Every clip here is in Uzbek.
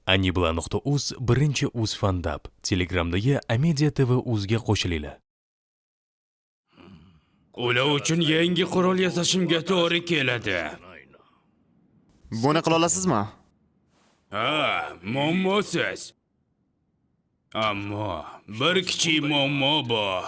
Anibla.uz birinchi uz fandab. Telegramdagi Amedia TV uzga qo'shilinglar. Ular uchun yangi qurol yasashimga to'g'ri keladi. Buni qila olasizmi? Ha, muammosiz. Ammo bir kichik muammo bor.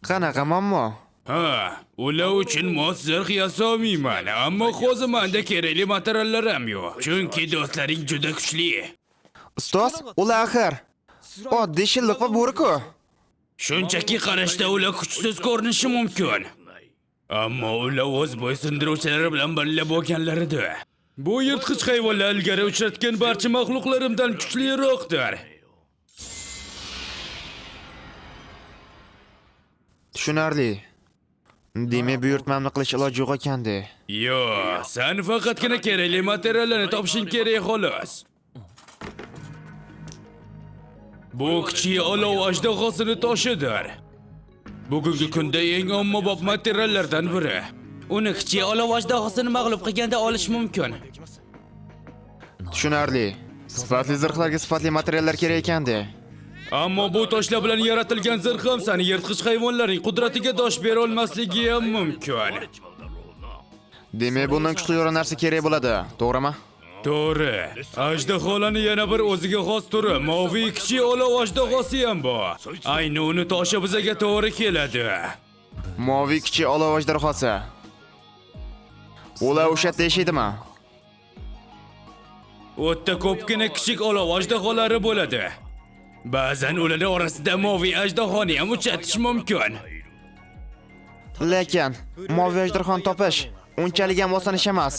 Qanaqa muammo? Ha, ular uchun mos zirh yasamayman, ammo hozir menda kerakli materiallar ham yo'q. Chunki do'stlaring juda kuchli. Ustoz, ular axir oddiy shilliq va bo'ri-ku. Shunchaki qarashda ular kuchsiz ko'rinishi mumkin. Ammo ular o'z bo'ysundiruvchilari bilan birga bo'lganlarida. Bu yirtqich hayvonlar ilgari uchratgan barcha maxluqlarimdan kuchliroqdir. Tushunarli. Demak, buyurtmamni qilish iloji yo'q ekanda. Yo'q, sen faqatgina kerakli materiallarni topishing kerak xolos. Bu kichik olov ajdahosini toshidir. Bugungi kunda eng ommabop materiallardan biri. Uni kichik olov ajdahosini mag'lub qilganda olish mumkin. Tushunarli. Sifatli zirhlarga sifatli materiallar kerak ekanda. Ammo bu toshlar bilan yaratilgan zirh ham seni yirtqich hayvonlarning qudratiga dosh bera olmasligi ham mumkin. Demak, bundan kuchliroq narsa kerak bo'ladi, to'g'rimi? To'g'ri. Ajdaholarning yana bir o'ziga xos turi, moviy kichik olov ajdahosi ham bor. Ayni uni toshi bizaga to'g'ri keladi. Moviy kichik olov ajdarhosi. Ular o'sha deyshidimi? O'tda ko'pgina kichik olov ajdaholari bo'ladi. Ba'zan ularning orasida moviy ajdahoni ham uchratish mumkin. Lekin moviy ajdarhoni topish unchalik ham oson ish emas.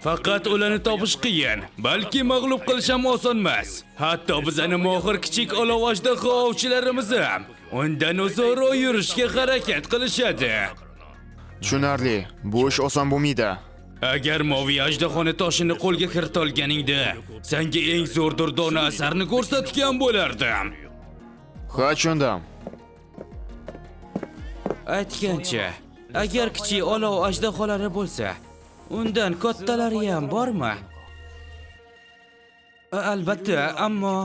Faqat ularni topish qiyin, balki mag'lub qilish ham oson emas. Hatto bizning mohir kichik olov ajdaho ovchilarimiz ham undan uzoqroq yurishga harakat qilishadi. Tushunarli. Bu ish oson bo'lmaydi. Agar moviy ajdahoni toshini qo'lga kirita olganingda, senga eng zo'r durdona asarni ko'rsatgan bo'lardim. Ha, tushundim. Aytgancha, agar kichik olov ajdaholari bo'lsa, undan kattalari ham bormi? Albatta, ammo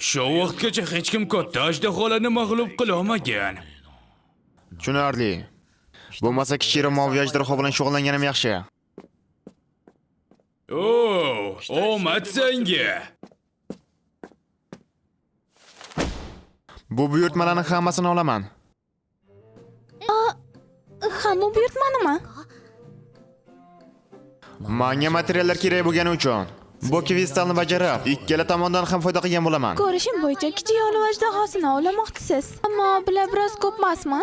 shu vaqtgacha hech kim katta ajdaholarni mag'lub qila olmagan. Tushunarli. Bo'lmasa kichikroq moviy ajdarho bilan shug'ullanganim yaxshi. Omad senga. Bu buyurtmalarning hammasini olaman. Hamma buyurtmanimi? Menga materiallar kerak bo'lgani uchun bu kvistalni bajarib, ikkala tomondan ham foyda qilgan bo'laman. Ko'rishim bo'yicha kichik olov ajdahosini olamoqchisiz. Ammo bular biroz ko'pmasmi?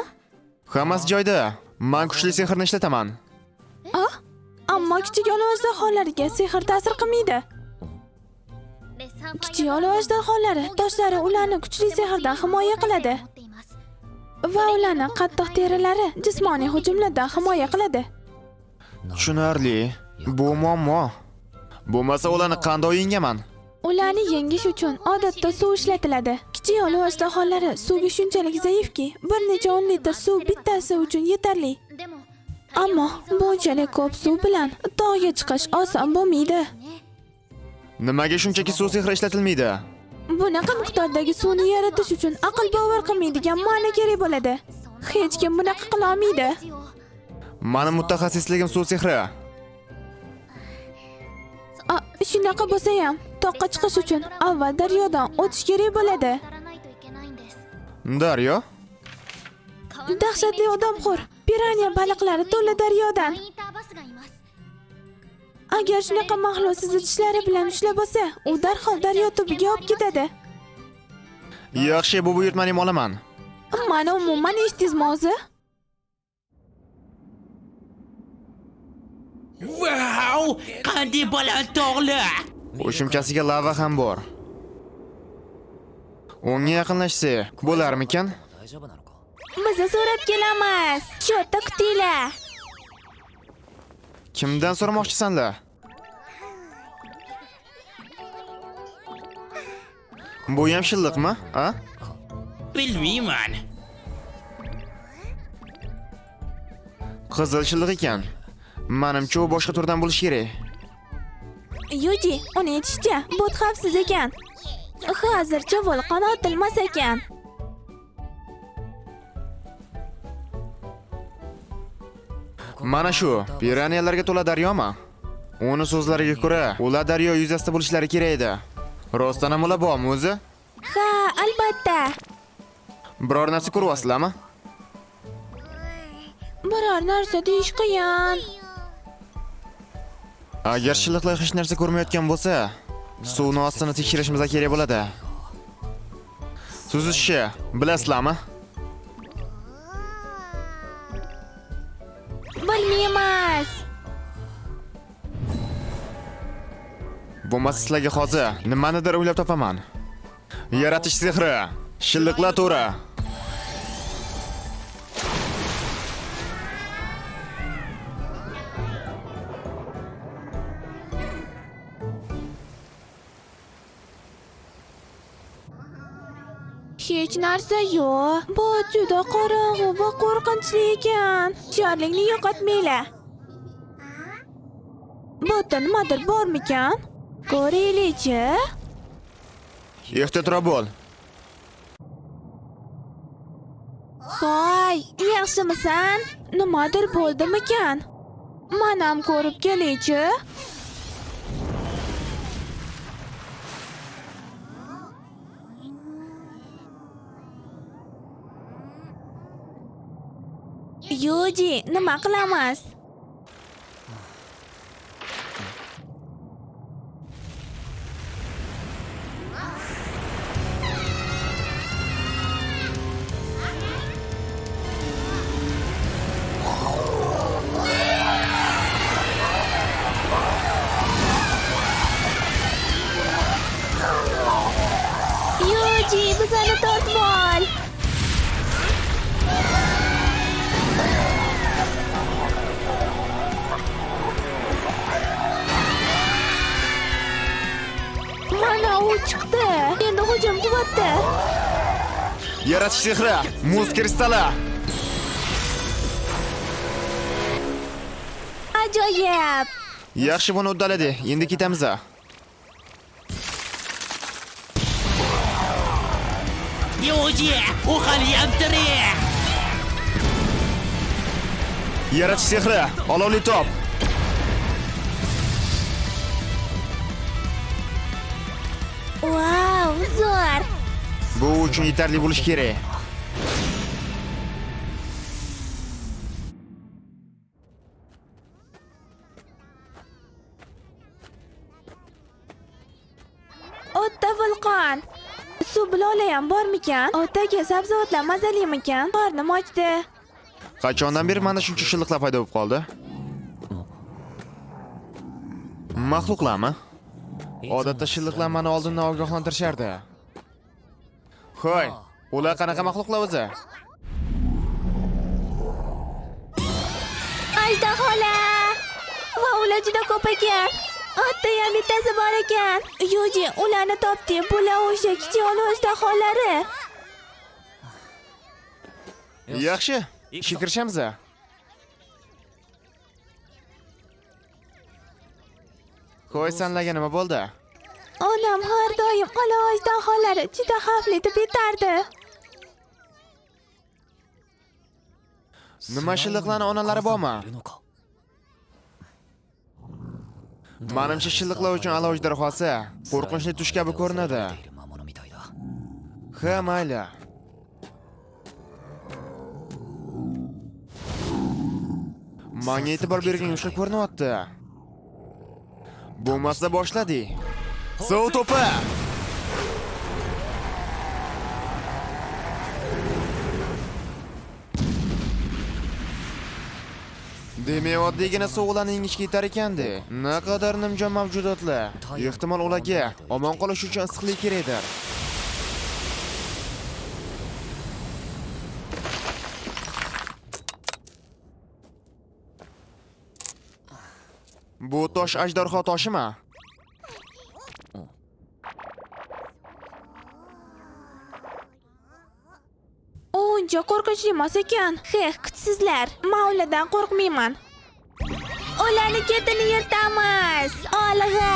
Hammasi joyida. Men kuchli sehrni ishlataman. Ammo kichik olov ajdaholariga sehr ta'sir qilmaydi. Kichik olov ajdarholari toshlari ularni kuchli sehrdan himoya qiladi va ularning qattiq terilari jismoniy hujumlardan himoya qiladi. Tushunarli. Bu muammo. Bo'lmasa ularni qanday yengaman? Ularni yengish uchun odatda suv ishlatiladi. Kichik olov ajdarholari suvga shunchalik zaifki, bir necha 10 litr suv bittasi uchun yetarli. Ammo bunchalik ko'p suv bilan tog'ga chiqish oson bo'lmaydi. Nimaga shunchaki suv sehri ishlatilmaydi? Bunaqa miqdordagi suvni yaratish uchun aql bovar qilmaydigan ma'na kerak bo'ladi. Hech kim bunaqa qila olmaydi. Mani mutaxassisligim suv sehri. Shunaqa bo'lsa ham, toqqa chiqish uchun avval daryodan o'tish kerak bo'ladi. Daryo? Dahshatli odamxo'r, piranya baliqlari to'la daryodan. Agar shunaqa maxluq sizni tishlari bilan ushlab olsa, u darhol daryo tubiga olib ketadi. Yaxshi, bu buyurtmani olaman. Mana umuman eshitdingizmi o'zi? Vau! Qanday baland tog'lar! Qo'shimchasiga lava ham bor. Unga yaqinlashsa bo'larmikan? Biz so'rab kelamiz. Shu yerda kutinglar. Kimdan so'ramoqchisanlar? Bu ham shilliqmi, a? Bilmayman. Qizil shilliq ekan. Menimcha u boshqa turdan bo'lishi kerak. Yuji, uni aytishicha, bot xavfsiz ekan. Hozircha vulqon otilmas ekan. Mana shu piraniyalarga to'la daryomi? Uni so'zlariga ko'ra, ular daryo yuzasida bo'lishlari kerak edi. Rostdan ham ular bormi o'zi? Ha, albatta. Biror narsa ko'ryapsizlarmi? Biror narsa deyish qiyin. Agar shilliqlar hech narsa ko'rmayotgan bo'lsa, suvni ostini tekshirishimiz kerak bo'ladi. Suzishni bilasizlarmi? Bilmaymiz. Bo'lmasa sizlarga hozir nimanidir o'ylab topaman. Yaratish sehri, shilliqlar to'ra. Hech narsa yo'q. Bu juda qorong'u va qo'rqinchli ekan. Shodlikni yo'qotmanglar. Botda nimadir bormikan? Ko'raylik-chi. Ehtiyotroq bo'l. Hoy, yaxshimisan? Nimadir bo'ldimikan? Men ham ko'rib kelaychi. Yuji, nima qilamiz? Yuji, bizani tortib ol. Mana u chiqdi. Endi hujum qilyapti. Yaratish sehri, muz kristali. Ajoyib. Yaxshi, buni uddaladi. Endi ketamiz. Yuji, u hali ham tirik. Yaratish sehri, olovli top. Wow, zo'r. Bu uchun yetarli bo'lish kerak. O'tda vulqon. Suv bilola ham bormikan? O'tdagi sabzavotlar mazalimikan? Qornim ochdi. Qachondan beri mana shuncha shilliqlar paydo bo'lib qoldi? Maxluqlarmi? Odatda shilliqlar meni oldindan ogohlantirishardi. Xo'y, ular qanaqa mahluqlar o'zi? Ajdaholar! Va ular juda ko'p ekan. Hatto ham bittasi bor ekan. Yuji, ularni topdi. Bular o'sha kichik olov ajdaholari. Yaxshi, ishga kirishamiz. Qo'y, senlarga nima bo'ldi? Onam har doim olov ajdaholari juda xavfli deb aytardi. Nima shilliqlarning onalari bormi? Menimcha shilliqlar uchun olov ejderhosi qo'rqinchli tush kabi ko'rinadi. Ha, mayli. Menga e'tibor bergan yoshlar ko'rinyapti. Bo'lmasa boshladik. Suv to'pi! Demak, oddiygina suvlarni yengishga yetar ekandi. Naqadar nimjon mavjudotlar. Ehtimol ularga omon qolish uchun issiqlik kerakdir. Bu tosh ajdarho toshimi? U uncha qo'rqinchli emas ekan. Kuchsizlar. Men ulardan qo'rqmayman. Ularni ketini yirtamiz. Olg'a!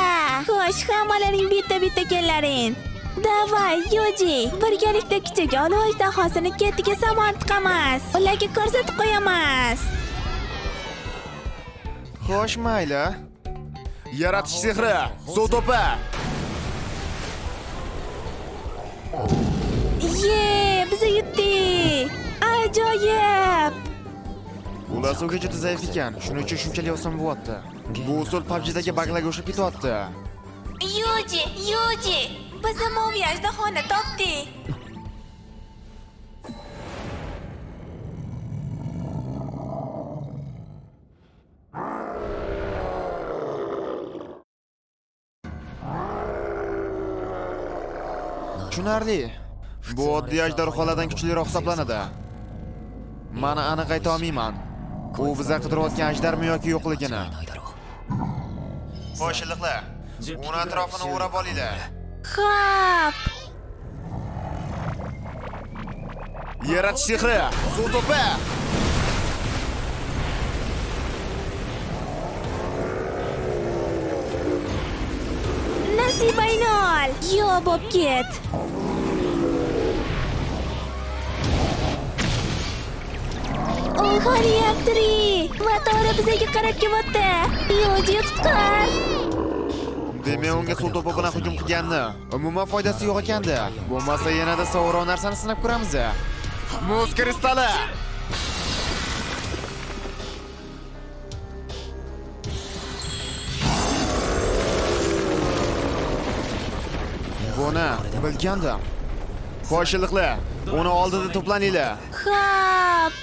Xo'sh, hammalaring bitta-bitta kellaring. Davay, Yuji, birgalikda kichik olov ajdahosini ketiga samon tiqamiz. Ularga ko'rsatib qo'yamiz. Xo'sh, mayli. Yaratish sehri, suv to'pi. Biz yutdik. Ajoyib. Ular suvga juda zaif ekan, shuning uchun shunchalik oson bo'lyapti. Bu usul PUBG'dagi baglarga o'xshab ketyapti. Yuji, biz moviy ajdahoni topdik. Tushunarli. Bu oddiy ajdarholardan kuchliroq hisoblanadi. Mana aniq ayta olmayman. U bizga qidirayotgan ajdarmi yoki yo'qligini. Qo'shiliqlar, uni atrofini o'rab olinglar. Xo'p. Yaratish sehri, suv to'pi. Nasibaynol. Yo, bo'p ket. O'g'olyaptiri. Va to'g'ri bizga qarab kelyapti. Yuji tutqar. Demak, unga suv to'pi bilan hujum qilganni umuman foydasi yo'q ekandi. Bo'lmasa yanada sovurroq narsani sinab ko'ramiz. Muz kristali. Buni bilgandim. Qo'shiliqlar, uni oldida to'planinglar. Xo'p.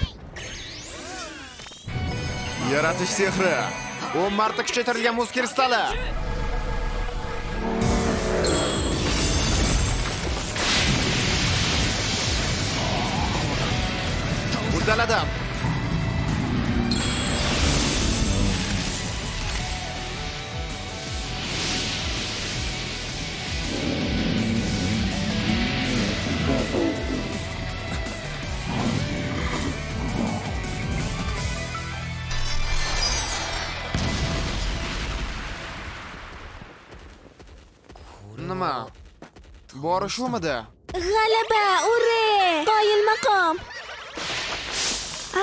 Yaratish sehri. 10 marta kuchaytirilgan muz kristali. Uddaladim. Nima? Bori shumidi? G'alaba, ure! Qoyil maqom.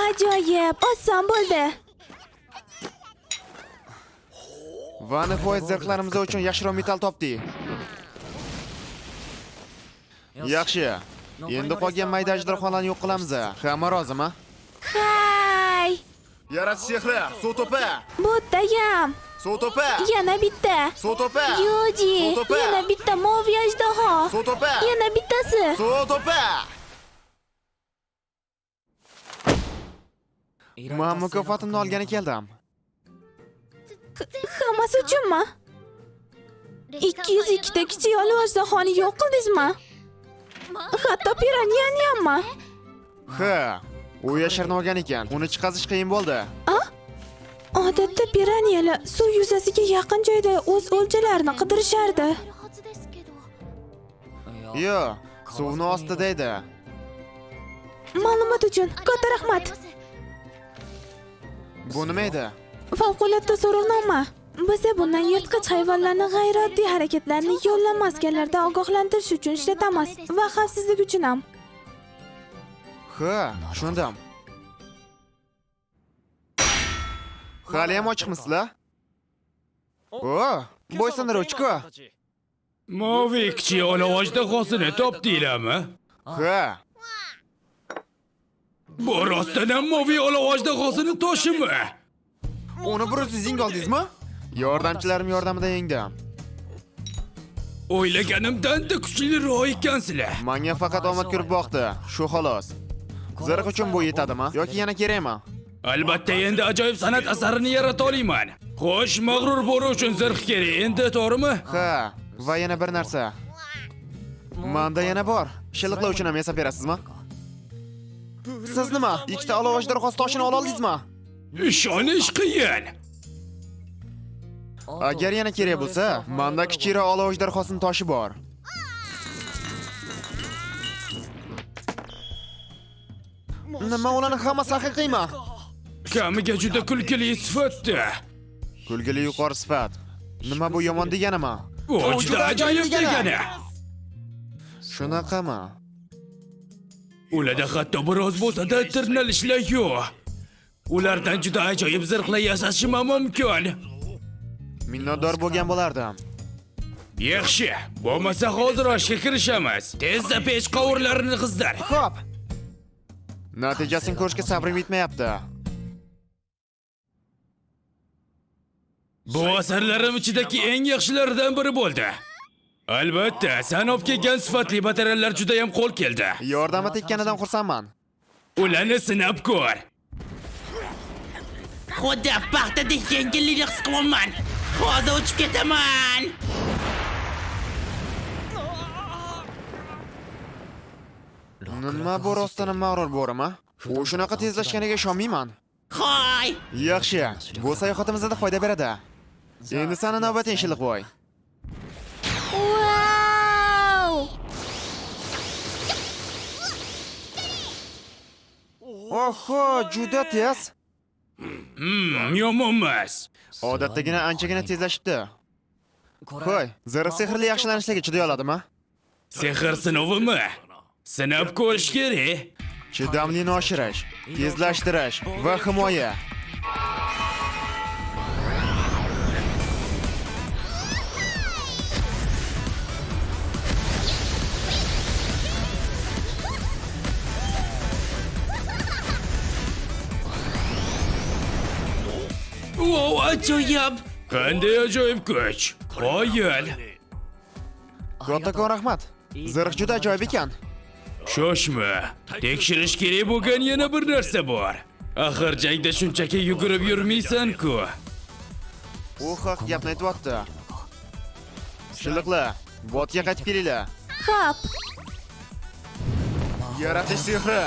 Ajoyib, oson bo'ldi. Va nihoyat zirhlarimiz uchun yaxshiroq metall topdik. Yaxshi. Endi qolgan mayda ajdarholarni yo'q qilamiz. Hamma rozimi? Hay! Yaratish sehri, suv to'pi. Buddayam. Suv to'pi. Yana bitta. Suv to'pi. Yuji, Suv to'pi. yana bitta moviy ajdaho. Suv to'pi. Yana bittasi. Suv to'pi. Men mukofotimni olgani keldim. Hammasi uchunmi? 202 ta kichik olov ajdahoni yo'q qildingizmi? Hatto piraniyani hammi? Ha, u yashirin olgan ekan. Uni chiqazish qiyin bo'ldi. Odatda piraniyalar suv yuzasiga yaqin joyda o'z o'ljalarini qidirishardi. Yo'q, suvni ostida edi. Ma'lumot uchun katta rahmat. Bu nima edi? Favqulodda so'rovnoma. Biz bundan yirtqich hayvonlarni g'ayrioddiy harakatlarni yo'llanmasganlardan ogohlantirish uchun ishlatamiz va xavfsizlik uchun ham. Ha, tushundim. Hali ham ochiqmisizlar? O, bo'ysundiruvchi-ku. Moviy kichik olov ajdahosini topdinglarmi? Ha, Bu rostdan ham moviy olov ajdahosini toshimi? uni bir o'zingizga oldingizmi? Yordamchilarim yordamida yengdim. O'ylaganimdan-da kuchliroq ekansizlar. Menga faqat omad ko'rib boqdi, shu xolos. Zirh uchun bu yetadimi yoki yana kerakmi? Albatta endi ajoyib san'at asarini yarata olaman. Xo'sh, mag'rur bo'ri uchun zirh kerak, endi to'g'rimi? Ha, va yana bir narsa. Menda yana bor. Shilliqlar uchun ham yasab berasizmi? Siz nima? Ikkita olov ajdarhosi toshini ola oldingizmi? Ishonish qiyin. Agar yana kerak bo'lsa, menda kichikroq olov ajdarhosining toshi bor. Nima ularning hammasi haqiqiymi? Kamiga juda kulgili sifatda. Kulgili yuqori sifat. Nima bu yomon deganimi? Bu juda ajoyib degani. Shunaqami? Ularda hatto biroz bo'lsa-da tirnalishlar yo'q. Ulardan juda ajoyib zirhlar yasashim mumkin. Minnatdor bo'lgan bo'lardim. Yaxshi, bo'lmasa hozir oshga kirishamiz. Tezda pech qovurlarini qizdir. Xo'p. Natijasini ko'rishga sabrim yetmayapti. Bu asarlarim ichidagi eng yaxshilaridan biri bo'ldi. Albatta, sen olib kelgan sifatli batareyalar juda ham qo'l keldi. Yordami tekkanidan xursandman. Ularni sinab ko'r. Xuddi paxtadek yengillikni his qilyapman. Hozir uchib ketaman. Nima bu rostdan mag'rur bo'rimi? U shunaqa tezlashganiga ishonmayman. Hoy! Yaxshi, bu sayohatimizda foyda beradi. Endi seni navbating Shilliqboy. Wow! Oho, juda tez. Yomonmas. Odatdagina anchagina tezlashibdi. Qo'y, zirh sehrli yaxshilanishlarga chiday oladimi? Sehr sinovimi? Sinab ko'rish kerak. Chidamlini oshirish, tezlashtirish va himoya. Wow, ajoyib. Qanday ajoyib kuch. Qoyil. Kattakon rahmat. Zirh juda ajoyib ekan. Shoshma. Tekshirish kerak bo'lgan yana bir narsa bor. Axir jangda shunchaki yugurib yurmaysan-ku. U haq gapni aytyapti. Shilliqlar, botga qaytib kelinglar. Xo'p. Yaratish sehri.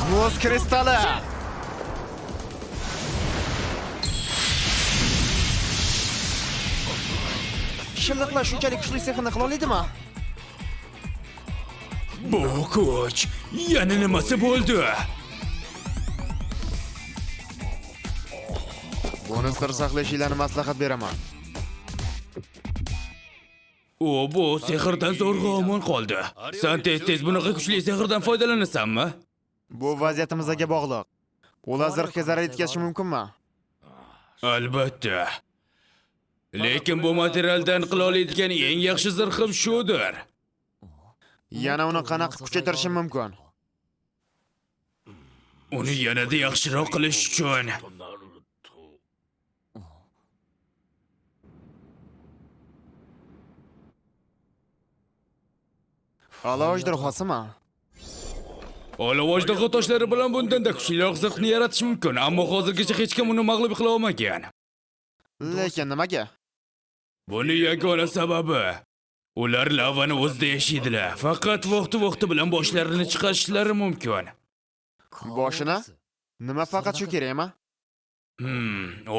Muz kristali. Shilliqlar shunchalik kuchli sehrni qila oladimi? Bu kuch yana nimasi bo'ldi? Buni sir saqlashinglarni maslahat beraman. U bu sehrdan zo'rg'a omon qoldi. Sen tez-tez bunaqa kuchli sehrdan foydalanasanmi? Bu vaziyatimizga bog'liq. Ular zirhga zarar yetkazishi mumkinmi? Albatta. Lekin bu materialdan qila oladigan eng yaxshi zirhim shudir. Yana uni qanaqa kuchaytirishim mumkin? Uni yanada yaxshiroq qilish uchun Olov ajdarhosimi? olov ajdaho toshlari bilan bundan-da kuchliroq zirhni yaratish mumkin, ammo hozirgacha hech kim uni mag'lub qila olmagan. Lekin nimaga? Buni yagona sababi ular lavani o'zida yashaydilar. Faqat vaqti bilan boshlarini chiqarishlari mumkin. Boshini? Nima faqat shu kerakmi?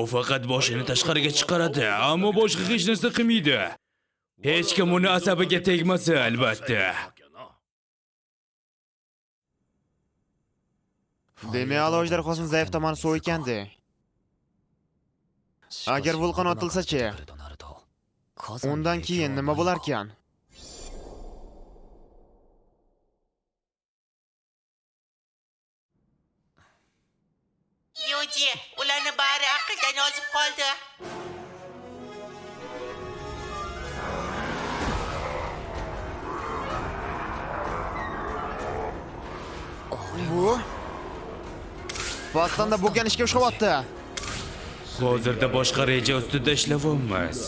U faqat boshini tashqariga chiqaradi, ammo boshqa hech narsa qilmaydi. Hech kim uni asabiga tegmasa, albatta. Demak, aloylar xosning zaif tomoni suv ekandi. Agar vulqon otilsa-chi, undan keyin nima bo'lar ekan? Yuji, ularni bari aqldan ozib qoldi. Bu Bostanda bo'lgan ishga ushlayapti. Hozirda boshqa reja ustida ishlayapmiz.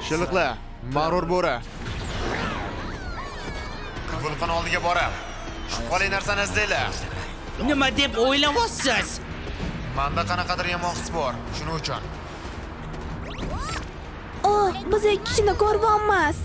Shiliqlar, mag'rur bo'ri. Vulqon oldiga borib, shubhali narsani izlaylar. Nima deb o'ylayapsiz? Menda qanaqadir yomon his bor, shuning uchun. Biz ikki kishini ko'rganmiz.